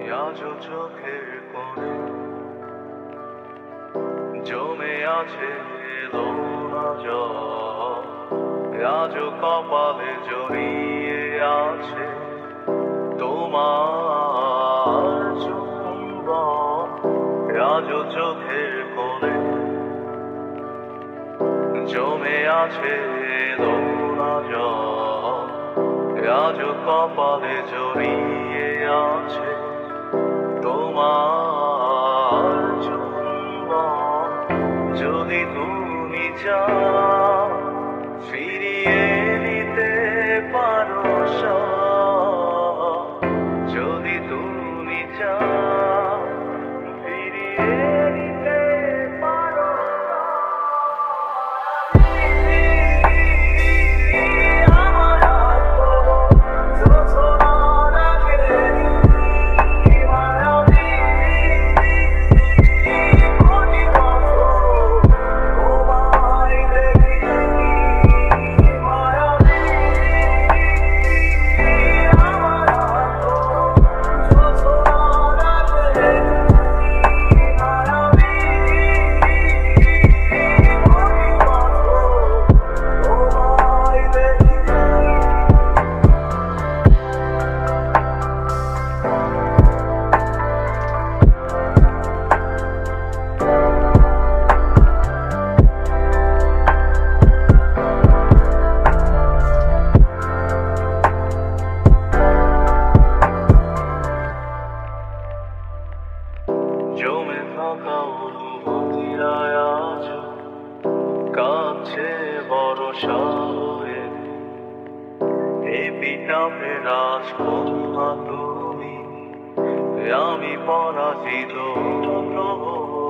আজও চোখের কোণে জমে আছে লোনা জল, আজও কপালে জড়িয়ে আছে তোমার চুম্বন। আজও চোখের কোণে জমে আছে লোনা জল, আজও কপালে জড়িয়ে আছে তোমার চুম্বন। যদি তুমি চাও ফিরিয়ে নিতে পারো সব, যদি তুমি চাও ফিরিয়ে নিতে পারো জমে থাকা অনুভূতিরা আজ কাছে বরষা হয়ে। এপিটাপে রাজকন্যা তুমি, আমি পরাজিত প্রভু।